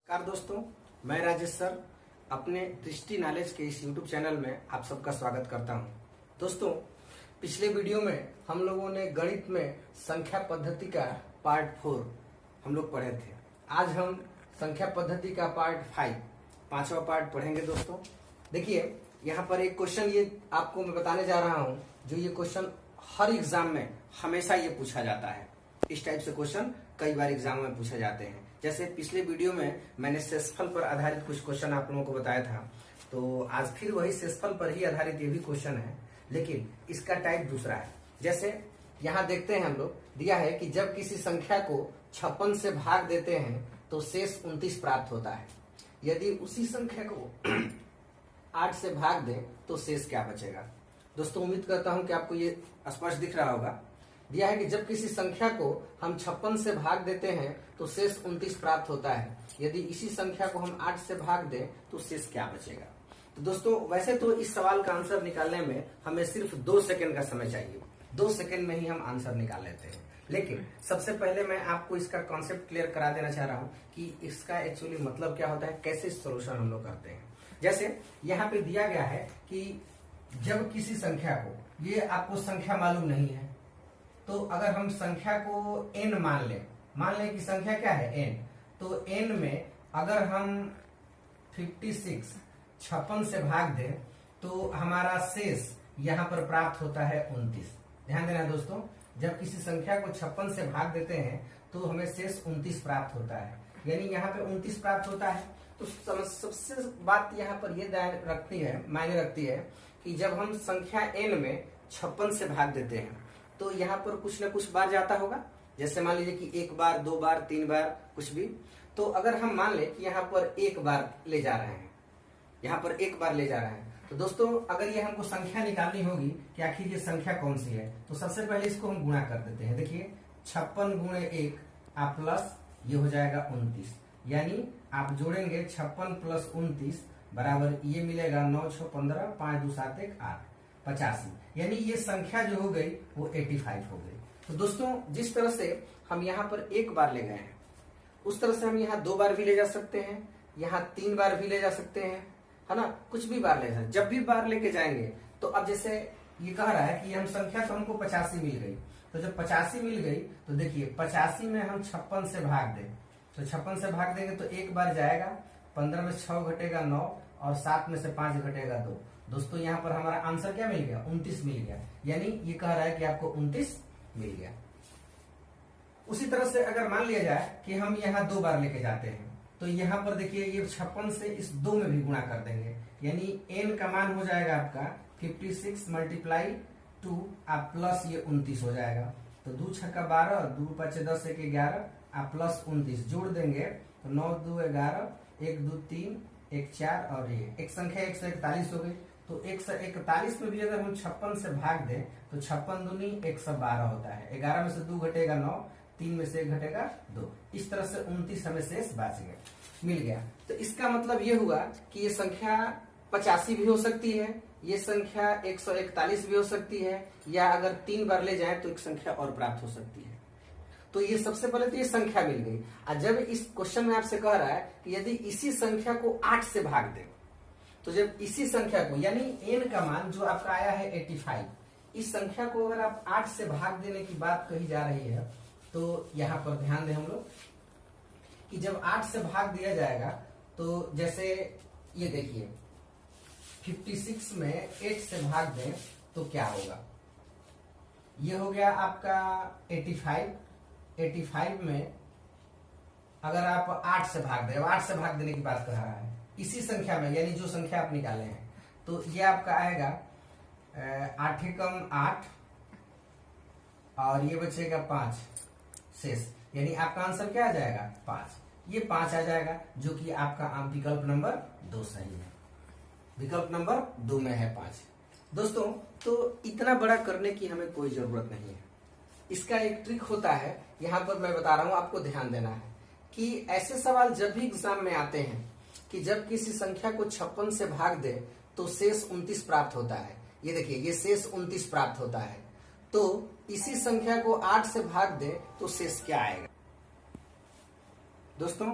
नमस्कार दोस्तों, मैं राजेश सर अपने दृष्टि नॉलेज के इस यूट्यूब चैनल में आप सबका स्वागत करता हूं। दोस्तों, पिछले वीडियो में हम लोगों ने गणित में संख्या पद्धति का पार्ट 4 हम लोग पढ़े थे। आज हम संख्या पद्धति का पार्ट 5 पांचवा पार्ट पढ़ेंगे। दोस्तों देखिए, यहाँ पर एक क्वेश्चन ये आपको मैं बताने जा रहा हूँ, जो ये क्वेश्चन हर एग्जाम में हमेशा ये पूछा जाता है। इस टाइप से क्वेश्चन कई बार एग्जाम में पूछे जाते हैं। जैसे पिछले वीडियो में मैंने शेषफल पर आधारित कुछ क्वेश्चन आप लोगों को बताया था, तो आज फिर वही शेषफल पर ही आधारित ये भी क्वेश्चन है, लेकिन इसका टाइप दूसरा है। जैसे यहाँ देखते हैं हम लोग, दिया है कि जब किसी संख्या को 56 से भाग देते हैं तो शेष 29 प्राप्त होता है। यदि उसी संख्या को 8 से भाग दें तो शेष क्या बचेगा। दोस्तों उम्मीद करता हूं कि आपको ये स्पष्ट दिख रहा होगा। दिया है कि जब किसी संख्या को हम 56 से भाग देते हैं तो शेष 29 प्राप्त होता है। यदि इसी संख्या को हम 8 से भाग दें तो शेष क्या बचेगा। तो दोस्तों वैसे तो इस सवाल का आंसर निकालने में हमें सिर्फ 2 सेकंड का समय चाहिए। 2 सेकंड में ही हम आंसर निकाल लेते हैं। लेकिन सबसे पहले मैं आपको इसका कॉन्सेप्ट क्लियर करा देना चाह रहा हूँ कि इसका एक्चुअली मतलब क्या होता है, कैसे सोल्यूशन हम लोग करते हैं। जैसे यहाँ पे दिया गया है कि जब किसी संख्या को, ये आपको संख्या मालूम नहीं है, तो अगर हम संख्या को n मान लें कि संख्या क्या है n, तो n में अगर हम 56 से भाग दें तो हमारा शेष यहाँ पर प्राप्त होता है 29। ध्यान देना दोस्तों, जब किसी संख्या को 56 से भाग देते हैं तो हमें शेष 29 प्राप्त होता है, यानी यहाँ पे 29 प्राप्त होता है। तो सबसे बात यहाँ पर ये मायने रखती है कि जब हम संख्या n में 56 से भाग देते हैं तो यहाँ पर कुछ न कुछ बार जाता होगा। जैसे मान लीजिए कि 1 बार, 2 बार, 3 बार, कुछ भी। तो अगर हम मान ले कि यहाँ पर 1 बार ले जा रहे हैं, यहाँ पर 1 बार ले जा रहे हैं, तो दोस्तों अगर ये हमको संख्या निकालनी होगी कि आखिर ये संख्या कौन सी है, तो सबसे पहले इसको हम गुणा कर देते हैं। देखिए 56 गुणे 1 आप प्लस ये हो जाएगा 29, यानी आप जोड़ेंगे 56 प्लस 29 बराबर ये मिलेगा 9 6 15 5 2 7 1 8 85, यानी ये संख्या जो हो गई वो 85 हो गई। तो दोस्तों जिस तरह से हम यहाँ पर 1 बार ले गए हैं, उस तरह से हम यहाँ 2 बार भी ले जा सकते हैं, यहाँ 3 बार भी ले जा सकते हैं, है ना, कुछ भी बार ले जा सकते हैं। जब भी बार लेके जाएंगे तो अब जैसे ये कह रहा है कि हम संख्या तो हमको 85 मिल गई, तो जब 85 मिल गई तो देखिए 85 में हम 56 से भाग दें, तो 56 से भाग देंगे तो 1 बार जाएगा, 15 में 6 घटेगा 9 और 7 में से 5 घटेगा 2। दोस्तों यहाँ पर हमारा आंसर क्या मिल गया, 29 मिल गया, यानी ये कह रहा है कि आपको 29 मिल गया। उसी तरह से अगर मान लिया जाए कि हम यहाँ 2 बार लेके जाते हैं, तो यहाँ पर देखिए ये 56 से इस 2 में भी गुणा कर देंगे, यानी n का मान हो जाएगा आपका 56 मल्टीप्लाई 2 आप प्लस ये 29 हो जाएगा। तो 2 छक्का 12, 2 5 10 1 11 आप प्लस 29 जोड़ देंगे तो 9 2 11 1 2 3 1 4 और ये एक संख्या 141 हो गई। तो 141 में भी अगर हम 56 से भाग दें तो 56 दूनी 112 होता है। 11 में से 2 घटेगा 9, 3 में से 1 घटेगा 2। इस तरह से 29 हमें शेष बच गया, मिल गया। तो इसका मतलब ये हुआ कि ये संख्या 85 भी हो सकती है, ये संख्या 141 भी हो सकती है, या अगर 3 बार ले जाए तो एक संख्या और प्राप्त हो सकती है। तो ये सबसे पहले तो ये संख्या मिल गई। और जब इस क्वेश्चन में आपसे कह रहा है कि यदि इसी संख्या को 8 से भाग दे, तो जब इसी संख्या को, यानी n का मान जो आपका आया है 85, इस संख्या को अगर आप 8 से भाग देने की बात कही जा रही है, तो यहाँ पर ध्यान दें हम लोग कि जब 8 से भाग दिया जाएगा तो जैसे ये देखिए 56 में 8 से भाग दें तो क्या होगा, ये हो गया आपका 85 में अगर आप 8 से भाग दें, 8 से भाग देने की बात कर रहा है इसी संख्या में, यानी जो संख्या आप निकाले हैं, तो ये आपका आएगा 8 कम 8 और ये बचेगा 5 शेष, यानी आपका आंसर क्या आ जाएगा 5। ये 5 आ जाएगा, जो कि आपका विकल्प नंबर 2 सही है। विकल्प नंबर 2 में है 5। दोस्तों तो इतना बड़ा करने की हमें कोई जरूरत नहीं है। इसका एक ट्रिक होता है, यहाँ पर मैं बता रहा हूँ, आपको ध्यान देना है कि ऐसे सवाल जब भी एग्जाम में आते हैं कि जब किसी संख्या को 56 से भाग दे तो शेष 29 प्राप्त होता है। ये देखिए ये शेष 29 प्राप्त होता है, तो इसी संख्या को 8 से भाग दे तो शेष क्या आएगा। दोस्तों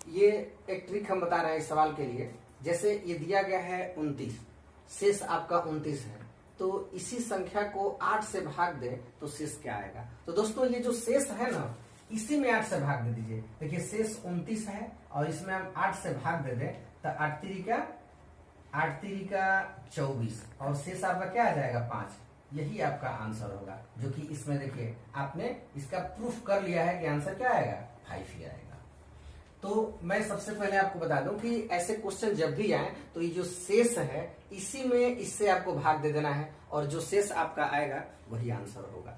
ये एक ट्रिक हम बता रहे हैं इस सवाल के लिए। जैसे ये दिया गया है 29, शेष आपका 29 है, तो इसी संख्या को 8 से भाग दे तो शेष क्या आएगा। तो दोस्तों ये जो शेष है ना, इसी में 8 से भाग दे दीजिए। देखिए शेष 29 है और इसमें हम 8 से भाग दे दें तो 8 तिरी का 24 और शेष आपका क्या आ जाएगा 5। यही आपका आंसर होगा, जो कि इसमें देखिए आपने इसका प्रूफ कर लिया है कि आंसर क्या आएगा 5 ही आएगा। तो मैं सबसे पहले आपको बता दूं कि ऐसे क्वेश्चन जब भी आए तो ये जो शेष है इसी में इससे आपको भाग दे देना है और जो शेष आपका आएगा वही आंसर होगा।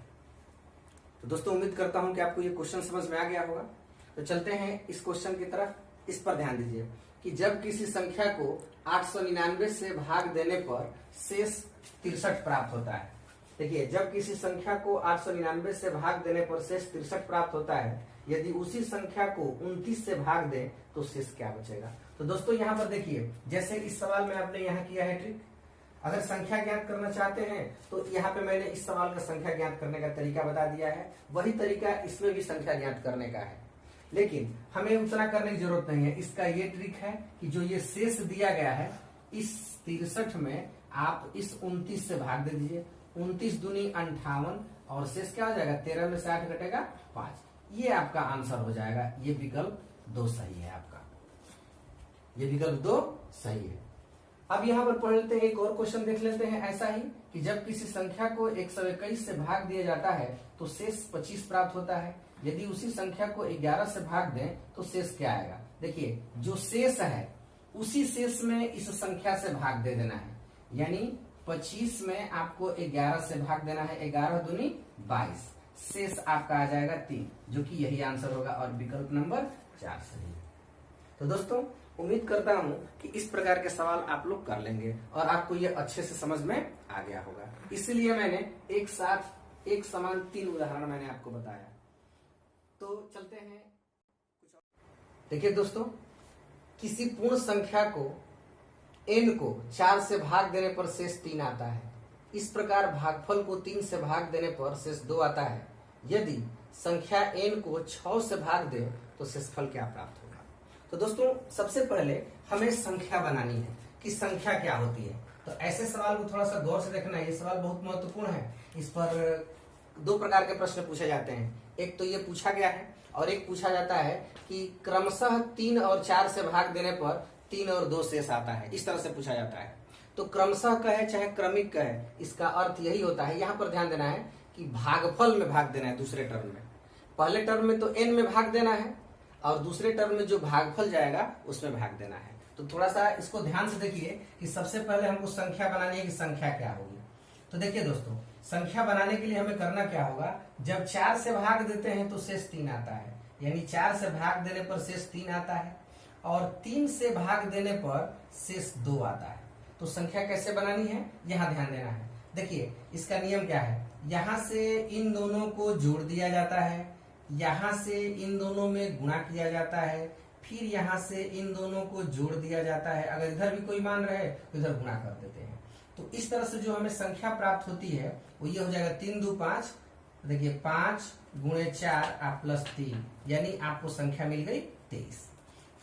तो दोस्तों उम्मीद करता हूं कि आपको ये क्वेश्चन समझ में आ गया होगा। तो चलते हैं इस क्वेश्चन की तरफ। इस पर ध्यान दीजिए कि जब किसी संख्या को 899 से भाग देने पर शेष 63 प्राप्त होता है। देखिए जब किसी संख्या को 899 से भाग देने पर शेष 63 प्राप्त होता है, यदि उसी संख्या को 29 से भाग दें तो शेष क्या बचेगा। तो दोस्तों यहाँ पर देखिए, जैसे इस सवाल में आपने यहाँ किया है ट्रिक, अगर संख्या ज्ञात करना चाहते हैं तो यहाँ पे मैंने इस सवाल का संख्या ज्ञात करने का तरीका बता दिया है, वही तरीका इसमें भी संख्या ज्ञात करने का है। लेकिन हमें उतना करने की जरूरत नहीं है। इसका ये ट्रिक है कि जो ये शेष दिया गया है इस 63 में आप इस 29 से भाग दे दीजिए। 29 दूनी 58 और शेष क्या हो जाएगा, 13 में से 8 घटेगा 5। ये आपका आंसर हो जाएगा। ये विकल्प 2 सही है आपका, ये विकल्प 2 सही है। अब यहाँ पर पढ़ लेते हैं, एक और क्वेश्चन देख लेते हैं ऐसा ही कि जब किसी संख्या को 121 से भाग दिया जाता है तो शेष 25 प्राप्त होता है। यदि उसी संख्या को 11 से भाग दें तो शेष क्या आएगा। देखिए जो शेष है उसी शेष में इस संख्या से भाग दे देना है, यानी 25 में आपको 11 से भाग देना है। 11 दूनी 22, शेष आपका आ जाएगा 3, जो कि यही आंसर होगा और विकल्प नंबर 4 सही है। तो दोस्तों उम्मीद करता हूं कि इस प्रकार के सवाल आप लोग कर लेंगे और आपको ये अच्छे से समझ में आ गया होगा। इसलिए मैंने एक साथ एक समान 3 उदाहरण मैंने आपको बताया। तो चलते हैं कुछ और। देखिए दोस्तों, किसी पूर्ण संख्या को n को 4 से भाग देने पर शेष 3 आता है। इस प्रकार भागफल को 3 से भाग देने पर शेष 2 आता है। यदि संख्या n को 6 से भाग दे तो शेषफल क्या प्राप्त होगा। तो दोस्तों सबसे पहले हमें संख्या बनानी है कि संख्या क्या होती है। तो ऐसे सवाल को थोड़ा सा गौर से देखना है, ये सवाल बहुत महत्वपूर्ण है। इस पर 2 प्रकार के प्रश्न पूछे जाते हैं। एक तो ये पूछा गया है और एक पूछा जाता है कि क्रमशः 3 और 4 से भाग देने पर 3 और 2 शेष आता है। इस तरह से पूछा जाता है। तो क्रमशः कहे चाहे क्रमिक कहे, इसका अर्थ यही होता है। यहाँ पर ध्यान देना है कि भागफल में भाग देना है। दूसरे टर्म में, पहले टर्म में तो n में भाग देना है और दूसरे टर्म में जो भागफल जाएगा उसमें भाग देना है। तो थोड़ा सा इसको ध्यान से देखिए कि सबसे पहले हमको संख्या बनानी है कि संख्या क्या होगी। तो देखिए दोस्तों, संख्या बनाने के लिए हमें करना क्या होगा, जब 4 से भाग देते हैं तो शेष 3 आता है, यानी 4 से भाग देने पर शेष 3 आता है और 3 से भाग देने पर शेष 2 आता है। तो संख्या कैसे बनानी है यहाँ ध्यान देना है। देखिए इसका नियम क्या है, यहाँ से इन दोनों को जोड़ दिया जाता है, यहाँ से इन दोनों में गुणा किया जाता है, फिर यहाँ से इन दोनों को जोड़ दिया जाता है। अगर इधर भी कोई मान रहे तो इधर गुणा कर देते हैं। तो इस तरह से जो हमें संख्या प्राप्त होती है वो ये हो जाएगा 3 2 5। देखिए 5 गुणे 4 आप प्लस 3, यानी आपको संख्या मिल गई 23।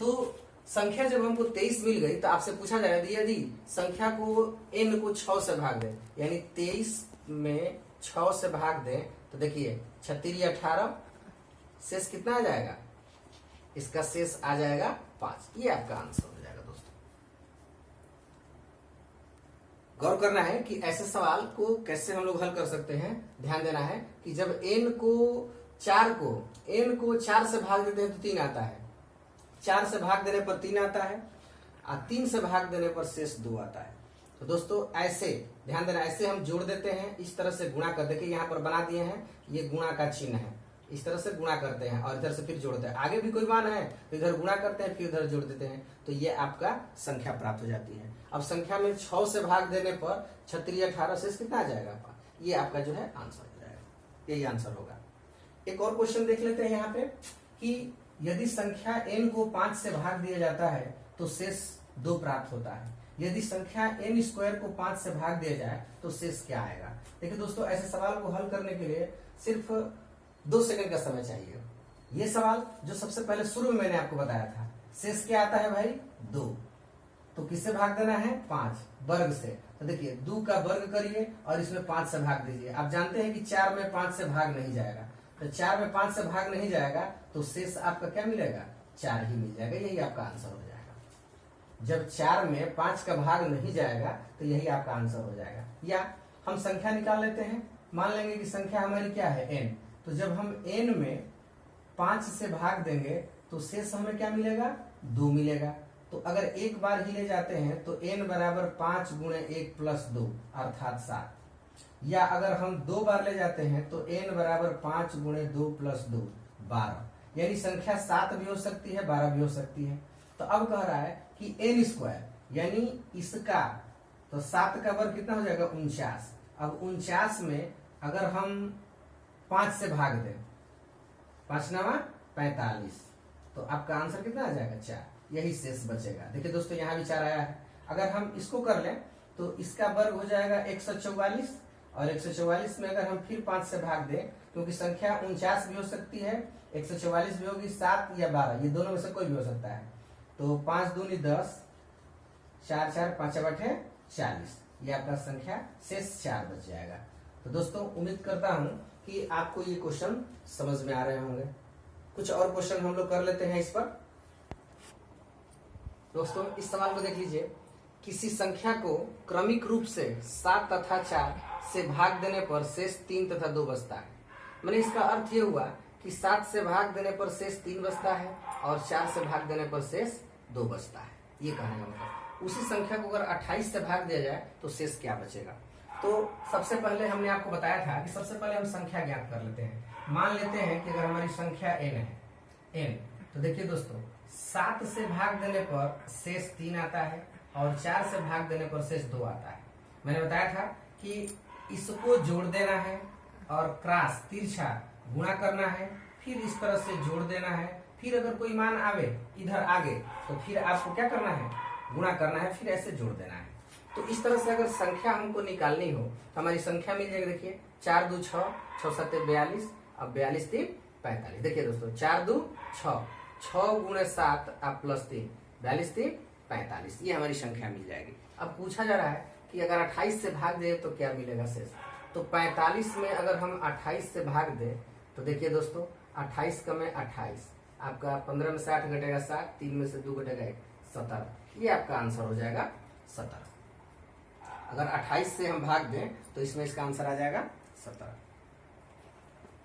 तो संख्या जब हमको 23 मिल गई तो आपसे पूछा जाएगा यदि संख्या को n को 6 से भाग दें, यानी 23 में 6 से भाग दें तो देखिए 36 18, शेष कितना आ जाएगा, इसका शेष आ जाएगा 5। ये आपका आंसर हो जाएगा। दोस्तों गौर करना है कि ऐसे सवाल को कैसे हम लोग हल कर सकते हैं। ध्यान देना है कि जब n को 4 से भाग देते हैं तो 3 आता है, 4 से भाग देने पर 3 आता है और 3 से भाग देने पर शेष 2 आता है। तो दोस्तों ऐसे ध्यान देना, ऐसे हम जोड़ देते हैं, इस तरह से गुणा कर, देखिए यहाँ पर बना दिए हैं, ये गुणा का चिन्ह है, इस तरह से गुणा करते हैं और इधर से फिर जोड़ते हैं। आगे भी कोई मान है तो इधर गुणा करते हैं फिर इधर जोड़ देते हैं, तो ये आपका संख्या प्राप्त हो जाती है। अब संख्या में 6 से भाग देने पर 36 18 शेष कितना आ जाएगा, ये आपका जो है आंसर हो जाएगा, यही आंसर होगा। एक और क्वेश्चन देख लेते हैं यहाँ पे कि यदि संख्या n को 5 से भाग दिया जाता है तो शेष 2 प्राप्त होता है। यदि संख्या n स्क्वायर को 5 से भाग दिया जाए तो शेष क्या आएगा। देखिए दोस्तों, ऐसे सवाल को हल करने के लिए सिर्फ 2 सेकंड का समय चाहिए। ये सवाल जो सबसे पहले शुरू में मैंने आपको बताया था शेष क्या आता है भाई 2। तो किससे भाग देना है 5 वर्ग से। तो देखिए 2 का वर्ग करिए और इसमें 5 से भाग दीजिए। आप जानते हैं कि 4 में 5 से भाग नहीं जाएगा, तो 4 में 5 से भाग नहीं जाएगा तो शेष आपका क्या मिलेगा 4 ही मिल जाएगा। यही आपका आंसर हो जाएगा। जब 4 में 5 का भाग नहीं जाएगा तो यही आपका आंसर हो जाएगा। या हम संख्या निकाल लेते हैं। मान लेंगे कि संख्या हमारी क्या है n। तो जब हम n में 5 से भाग देंगे तो शेष हमें क्या मिलेगा 2 मिलेगा। तो अगर एक बार ही ले जाते हैं तो n बराबर 5 गुणे 1 प्लस 2 अर्थात 7। या अगर हम 2 बार ले जाते हैं तो n बराबर 5 गुणे 2 प्लस 2 12। यानी संख्या 7 भी हो सकती है 12 भी हो सकती है। तो अब कह रहा है कि n स्क्वायर यानी इसका, तो 7 का वर्ग कितना हो जाएगा 49। अब 49 में अगर हम 5 से भाग दें, 5 9 45, तो आपका आंसर कितना आ जाएगा 4। यही शेष बचेगा। देखिए दोस्तों यहाँ भी 4 आया है। अगर हम इसको कर लें तो इसका वर्ग हो जाएगा 144 और 144 में अगर हम फिर 5 से भाग दें, क्योंकि संख्या 49 भी हो सकती है, 144 भी होगी, 7 या 12 ये दोनों में से कोई भी हो सकता है। तो 5 दूनी 10, 4 4 5 8 40, ये आपका संख्या शेष 4 बच जाएगा। तो दोस्तों उम्मीद करता हूं कि आपको ये क्वेश्चन समझ में आ रहे होंगे। कुछ और क्वेश्चन हम लोग कर लेते हैं इस पर। दोस्तों इस सवाल को देख लीजिए। किसी संख्या को क्रमिक रूप से 7 तथा 4 से भाग देने पर शेष 3 तथा 2 बचता है। मैंने इसका अर्थ ये हुआ कि 7 से भाग देने पर शेष 3 बचता है और 4 से भाग देने पर शेष 2 बचता है। ये कहने का मतलब उसी संख्या को अगर 28 से भाग दिया जाए तो शेष क्या बचेगा। तो सबसे पहले हमने आपको बताया था कि सबसे पहले हम संख्या ज्ञात कर लेते हैं। मान लेते हैं कि अगर हमारी संख्या n है, n, तो देखिए दोस्तों 7 से भाग देने पर शेष 3 आता है और 4 से भाग देने पर शेष 2 आता है। मैंने बताया था कि इसको जोड़ देना है और क्रॉस तिरछा गुणा करना है, फिर इस तरह से जोड़ देना है, फिर अगर कोई मान आवे इधर आगे तो फिर आपको क्या करना है गुणा करना है, फिर ऐसे जोड़ देना है। तो इस तरह से अगर संख्या हमको निकालनी हो तो हमारी संख्या मिल जाएगी। देखिए 4 2 6, 6 7 42, अब 42 3 45। देखिए दोस्तों 4 2 6, 6 गुणे 7 आप प्लस 3, 42 3 45, ये हमारी संख्या मिल जाएगी। अब पूछा जा रहा है कि अगर 28 से भाग दे तो क्या मिलेगा शेष। तो 45 में अगर हम 28 से भाग दे तो देखिए दोस्तों 28 का में 28, आपका 15 में से 8 घटेगा 7, 3 में से 2 घटेगा 1, 17। ये आपका आंसर हो जाएगा 17। अगर 28 से हम भाग दें तो इसमें इसका आंसर आ जाएगा 17।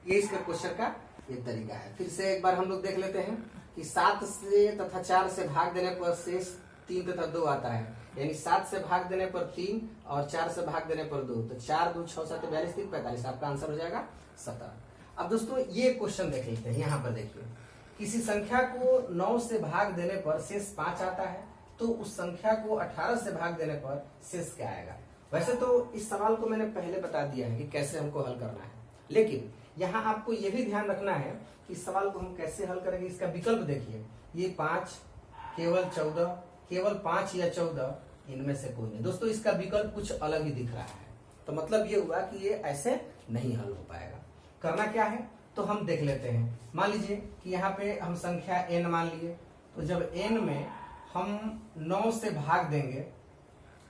ये इसका क्वेश्चन का ये तरीका है। फिर से एक बार हम लोग देख लेते हैं कि 7 से तथा 4 से भाग देने पर शेष 3 तथा 2 आता है। यानी 7 से भाग देने पर 3 और 4 से भाग देने पर 2, तो 4 2 6 7 42 3 45, आपका आंसर हो जाएगा 17। अब दोस्तों ये क्वेश्चन देख लेते हैं। यहाँ पर देखिए किसी संख्या को 9 से भाग देने पर शेष 5 आता है, तो उस संख्या को 18 से भाग देने पर शेष क्या आएगा। वैसे तो इस सवाल को मैंने पहले बता दिया है कि कैसे हमको हल करना है, लेकिन यहाँ आपको यह भी ध्यान रखना है कि इस सवाल को हम कैसे हल करेंगे। इसका विकल्प देखिए, ये 5, केवल 14, केवल 5 या 14, इनमें से कोई नहीं। दोस्तों इसका विकल्प कुछ अलग ही दिख रहा है, तो मतलब ये हुआ कि ये ऐसे नहीं हल हो पाएगा। करना क्या है तो हम देख लेते हैं। मान लीजिए कि यहाँ पे हम संख्या n मान लिए, तो जब n में हम 9 से भाग देंगे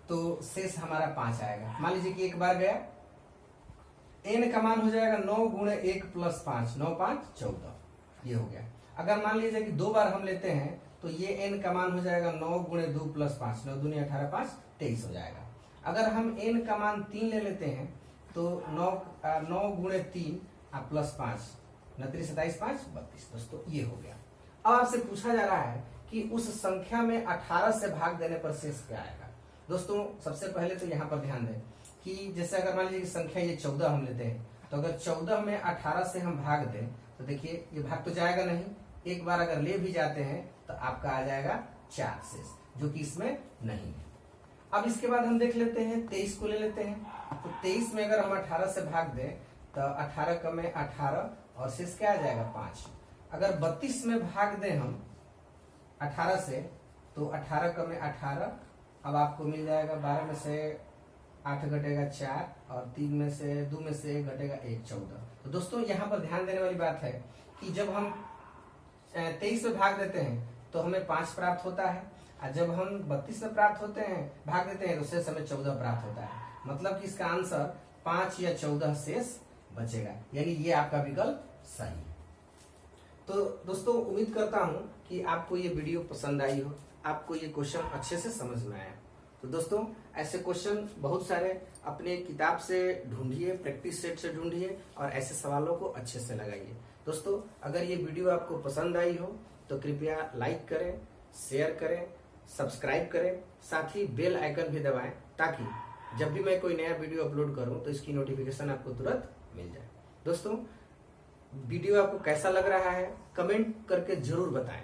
तो शेष हमारा 5 आएगा। मान लीजिए कि एक बार गया, n का मान हो जाएगा 9 गुणे 1 प्लस 5, 9 5 14, ये हो गया। अगर मान लीजिए कि 2 बार हम लेते हैं तो ये n का मान हो जाएगा 9 गुणे 2 प्लस 5, 9 दूनी 18 5 23 हो जाएगा। अगर हम n का मान 3 ले लेते हैं तो 9 गुणे 3 प्लस 5, 29 27 5 32। दोस्तों ये हो गया। अब आपसे पूछा जा रहा है कि उस संख्या में 18 से भाग देने पर शेष क्या आएगा। दोस्तों सबसे पहले तो यहाँ पर ध्यान दें कि जैसे अगर मान लीजिए कि संख्या ये 14 हम लेते हैं, तो अगर 14 में 18 से हम भाग दें तो देखिए ये भाग तो जाएगा नहीं, एक बार अगर ले भी जाते हैं तो आपका आ जाएगा 4 शेष, जो कि इसमें नहीं है। अब इसके बाद हम देख लेते हैं 23 को ले लेते हैं। तो 23 में अगर हम 18 से भाग दें तो 18 का में 18 और शेष क्या आ जाएगा 5। अगर 32 में भाग दें हम 18 से तो 18 का में 18, अब आपको मिल जाएगा 12 में से 8 घटेगा 4 और 3 में से 2 में से 1 घटेगा 1 14। तो दोस्तों यहाँ पर ध्यान देने वाली बात है कि जब हम 23 में भाग देते हैं तो हमें 5 प्राप्त होता है, और जब हम 32 में प्राप्त होते हैं भाग देते हैं तो शेष हमें 14 प्राप्त होता है। मतलब कि इसका आंसर 5 या 14 शेष बचेगा, यानी ये आपका विकल्प सही। तो दोस्तों उम्मीद करता हूं कि आपको ये वीडियो पसंद आई हो, आपको ये क्वेश्चन अच्छे से समझ में आया। तो दोस्तों ऐसे क्वेश्चन बहुत सारे अपने किताब से ढूंढिए, प्रैक्टिस सेट से ढूंढिए और ऐसे सवालों को अच्छे से लगाइए। दोस्तों अगर ये वीडियो आपको पसंद आई हो तो कृपया लाइक करें, शेयर करें, सब्सक्राइब करें, साथ ही बेल आइकन भी दबाएं ताकि जब भी मैं कोई नया वीडियो अपलोड करूं तो इसकी नोटिफिकेशन आपको तुरंत मिल जाए। दोस्तों वीडियो आपको कैसा लग रहा है कमेंट करके जरूर बताएं।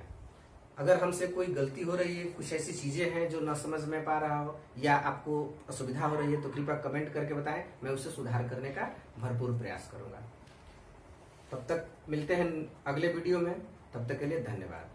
अगर हमसे कोई गलती हो रही है, कुछ ऐसी चीजें हैं जो ना समझ में पा रहा हो या आपको असुविधा हो रही है तो कृपया कमेंट करके बताएं, मैं उसे सुधार करने का भरपूर प्रयास करूंगा। तब तक मिलते हैं अगले वीडियो में, तब तक के लिए धन्यवाद।